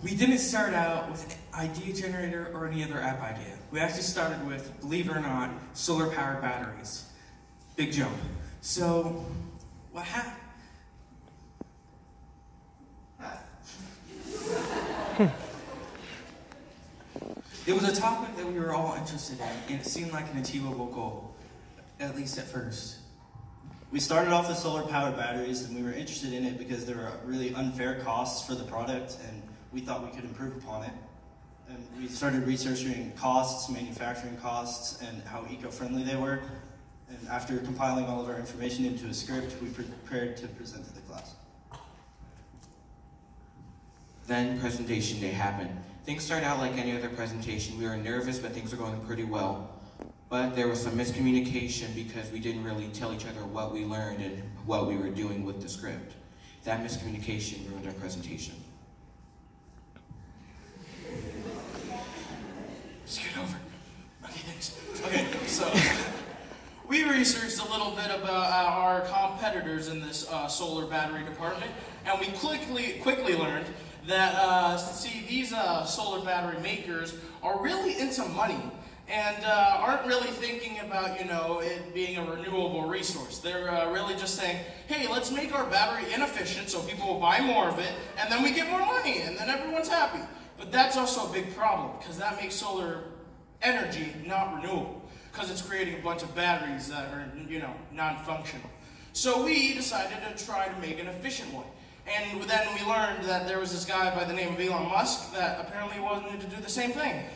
We didn't start out with an idea generator or any other app idea. We actually started with, believe it or not, solar-powered batteries. Big jump. So, what happened? It was a topic that we were all interested in, and it seemed like an achievable goal, at least at first. We started off with solar-powered batteries, and we were interested in it because there were really unfair costs for the product, and we thought we could improve upon it. And we started researching costs, manufacturing costs, and how eco-friendly they were. And after compiling all of our information into a script, we prepared to present to the class. Then presentation day happened. Things started out like any other presentation. We were nervous, but things were going pretty well. But there was some miscommunication because we didn't really tell each other what we learned and what we were doing with the script. That miscommunication ruined our presentation. Scoot over. Okay, thanks. Okay, so we researched a little bit about our competitors in this solar battery department, and we quickly learned that these solar battery makers are really into money and aren't really thinking about, it being a renewable resource. They're really just saying, hey, let's make our battery inefficient so people will buy more of it, and then we get more money, and then everyone's happy. But that's also a big problem, because that makes solar energy not renewable, because it's creating a bunch of batteries that are, non-functional. So we decided to try to make an efficient one. And then we learned that there was this guy by the name of Elon Musk that apparently wanted to do the same thing.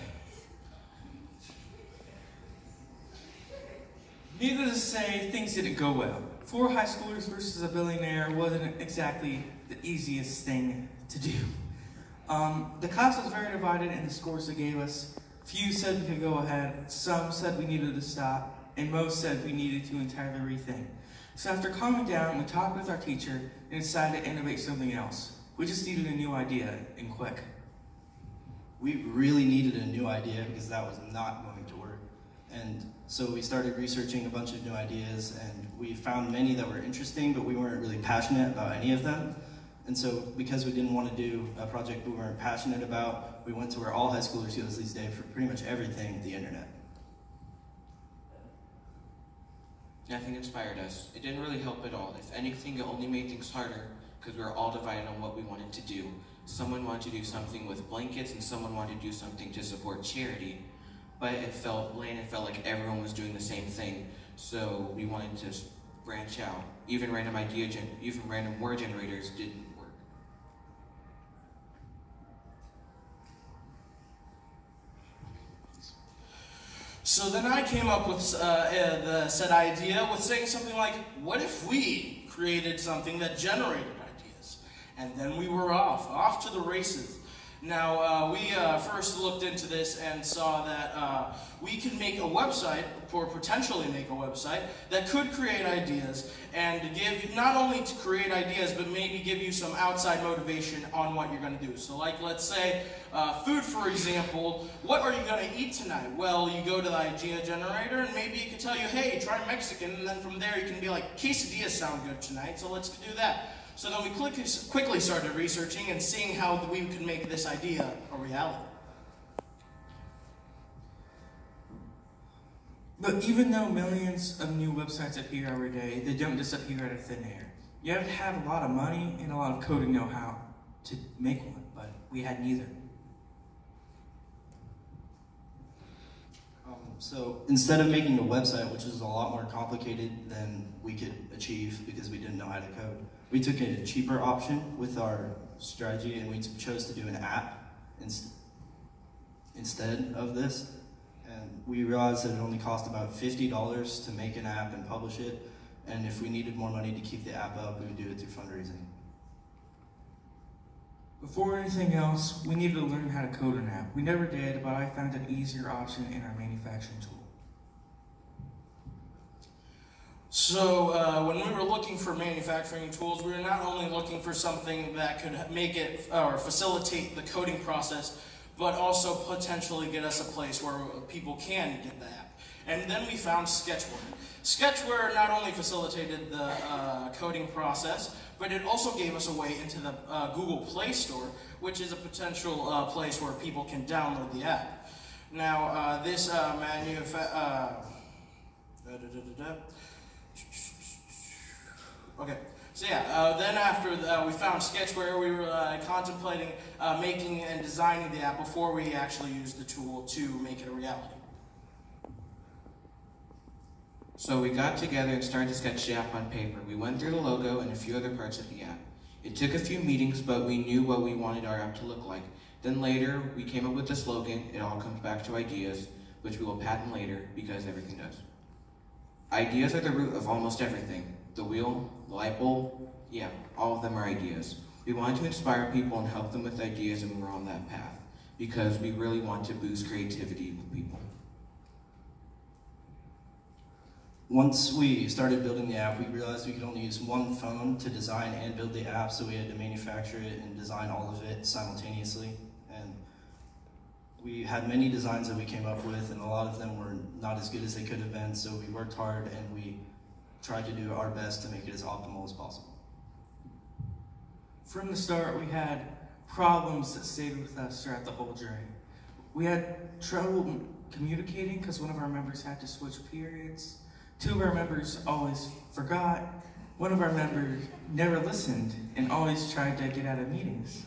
Needless to say, things didn't go well. 4 high schoolers versus a billionaire wasn't exactly the easiest thing to do. The class was very divided in the scores they gave us. Few said we could go ahead, some said we needed to stop, and most said we needed to entirely rethink. So after calming down, we talked with our teacher and decided to innovate something else. We just needed a new idea, and quick. We really needed a new idea because that was not going to work. And so we started researching a bunch of new ideas, and we found many that were interesting, but we weren't really passionate about any of them. And so because we didn't want to do a project we weren't passionate about, we went to where all high schoolers go these days for pretty much everything, the internet. Nothing inspired us. It didn't really help at all. If anything, it only made things harder because we were all divided on what we wanted to do. Someone wanted to do something with blankets and someone wanted to do something to support charity. But it felt bland, it felt like everyone was doing the same thing. So we wanted to branch out. Even random word generators didn't work. So then I came up with the said idea with saying something like, what if we created something that generated ideas? And then we were off to the races. Now, we first looked into this and saw that we could make a website, or potentially make a website, that could create ideas and give, not only to create ideas, but maybe give you some outside motivation on what you're going to do. So like, let's say, food, for example, what are you going to eat tonight? Well, you go to the idea generator and maybe it could tell you, hey, try Mexican, and then from there you can be like, quesadillas sound good tonight, so let's do that. So then we quickly started researching and seeing how we could make this idea a reality. But even though millions of new websites appear every day, they don't just appear out of thin air. You have to have a lot of money and a lot of coding know-how to make one, but we had neither. So instead of making a website, which is a lot more complicated than we could achieve because we didn't know how to code, we took a cheaper option with our strategy, and we chose to do an app instead of this. And we realized that it only cost about $50 to make an app and publish it, and if we needed more money to keep the app up, we would do it through fundraising. Before anything else, we needed to learn how to code an app. We never did, but I found an easier option in our manufacturing tool. So when we were looking for manufacturing tools, we were not only looking for something that could make it or facilitate the coding process, but also potentially get us a place where people can get the app. And then we found Sketchware. Sketchware not only facilitated the coding process, but it also gave us a way into the Google Play Store, which is a potential place where people can download the app. Now, this Okay, so yeah, then after we found Sketchware, we were contemplating making and designing the app before we actually used the tool to make it a reality. So we got together and started to sketch the app on paper. We went through the logo and a few other parts of the app. It took a few meetings, but we knew what we wanted our app to look like. Then later, we came up with the slogan. It all comes back to ideas, which we will patent later, because everything does. Ideas are the root of almost everything. The wheel, the light bulb, yeah, all of them are ideas. We wanted to inspire people and help them with ideas, and we're on that path, because we really want to boost creativity with people. Once we started building the app, we realized we could only use one phone to design and build the app, so we had to manufacture it and design all of it simultaneously. And we had many designs that we came up with, and a lot of them were not as good as they could have been, so we worked hard and we tried to do our best to make it as optimal as possible. From the start, we had problems that stayed with us throughout the whole journey. We had trouble communicating because one of our members had to switch periods. Two of our members always forgot. One of our members never listened and always tried to get out of meetings.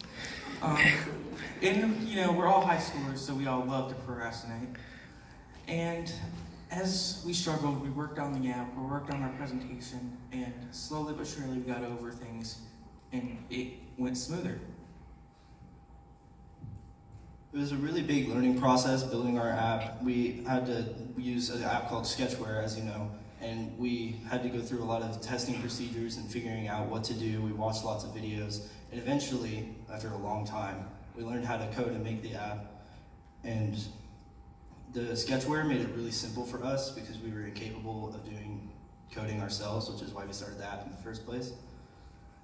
We're all high schoolers, so we all love to procrastinate. And as we struggled, we worked on the app, we worked on our presentation, and slowly but surely we got over things, and it went smoother. It was a really big learning process building our app. We had to use an app called Sketchware, as you know, and we had to go through a lot of testing procedures and figuring out what to do. We watched lots of videos, and eventually, after a long time, we learned how to code and make the app. And the Sketchware made it really simple for us because we were incapable of doing coding ourselves, which is why we started the app in the first place.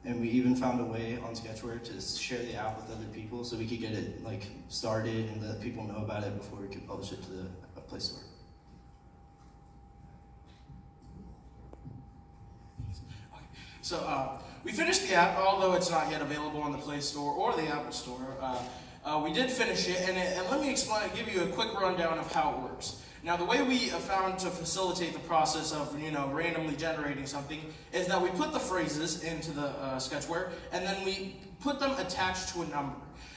And we even found a way on Sketchware to share the app with other people so we could get it started and let people know about it before we could publish it to the Play Store. So we finished the app, although it's not yet available on the Play Store or the Apple Store. We did finish it, and let me give you a quick rundown of how it works. Now, the way we found to facilitate the process of randomly generating something is that we put the phrases into the Sketchware, and then we put them attached to a number.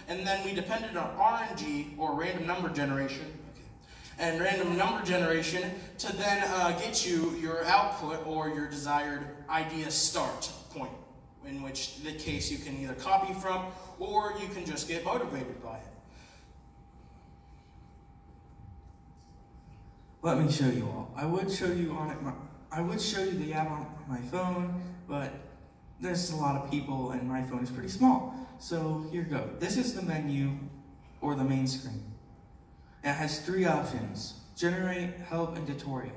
And then we depended on RNG, or random number generation, and random number generation to then get you your output or your desired idea start point, in which the case you can either copy from or you can just get motivated by it. Let me show you all. I would show you the app on my phone, but there's a lot of people and my phone is pretty small. So here you go. This is the menu or the main screen. It has three options: generate, help, and tutorial.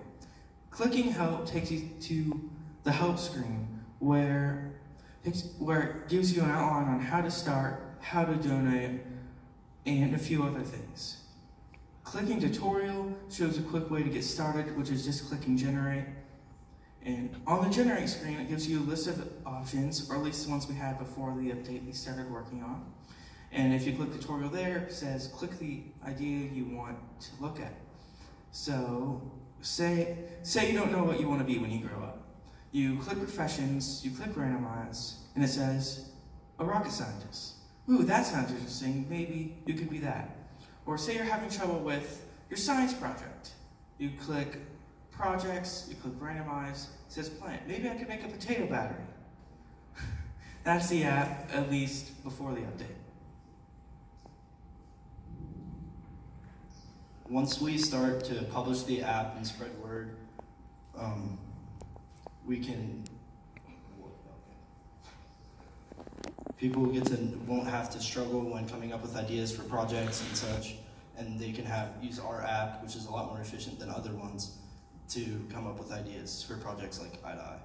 Clicking help takes you to the help screen where it gives you an outline on how to start, how to donate, and a few other things. Clicking tutorial shows a quick way to get started, which is just clicking generate. And on the generate screen, it gives you a list of options, or at least the ones we had before the update we started working on. And if you click tutorial there, it says click the idea you want to look at. So say you don't know what you want to be when you grow up. You click professions, you click randomize, and it says a rocket scientist. Ooh, that sounds interesting. Maybe you could be that. Or say you're having trouble with your science project. You click projects, you click randomize, it says plant. Maybe I could make a potato battery. That's the app, at least before the update. Once we start to publish the app and spread word, people won't have to struggle when coming up with ideas for projects and such, and they can use our app, which is a lot more efficient than other ones, to come up with ideas for projects like Eye to Eye.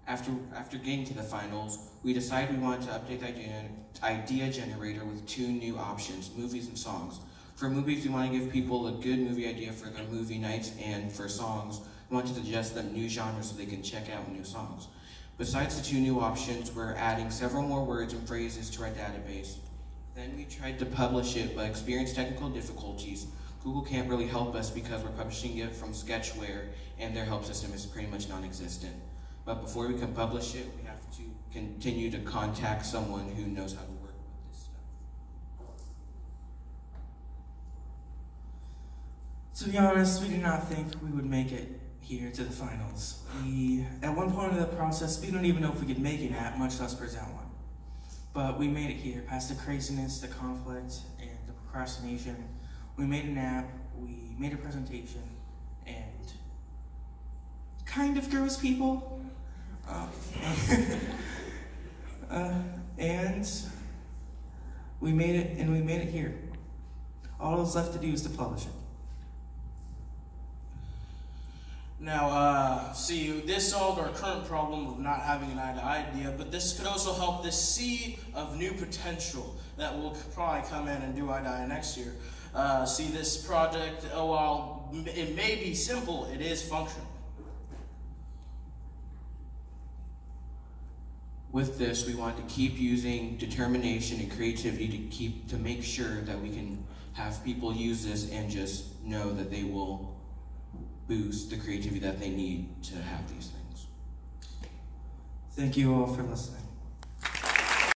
After getting to the finals, we decided we wanted to update the idea generator with two new options: movies and songs. For movies, we want to give people a good movie idea for their movie nights, and for songs, we want to suggest them new genres so they can check out new songs. Besides the 2 new options, we're adding several more words and phrases to our database. Then we tried to publish it, but experienced technical difficulties. Google can't really help us because we're publishing it from Sketchware, and their help system is pretty much non-existent. But before we can publish it, we have to continue to contact someone who knows how to work with this stuff. To be honest, we did not think we would make it here to the finals. At one point of the process, we don't even know if we could make an app, much less present one. But we made it here, past the craziness, the conflict, and the procrastination. We made an app, we made a presentation, and kind of grows people. And we made it here. All that's left to do is to publish it. Now, see, this solved our current problem of not having an idea, but this could also help this sea of new potential that will probably come in and do next year. See, this project, while it may be simple, it is functional. With this, we want to keep using determination and creativity to make sure that we can have people use this and just know that they will boost the creativity that they need to have these things. Thank you all for listening.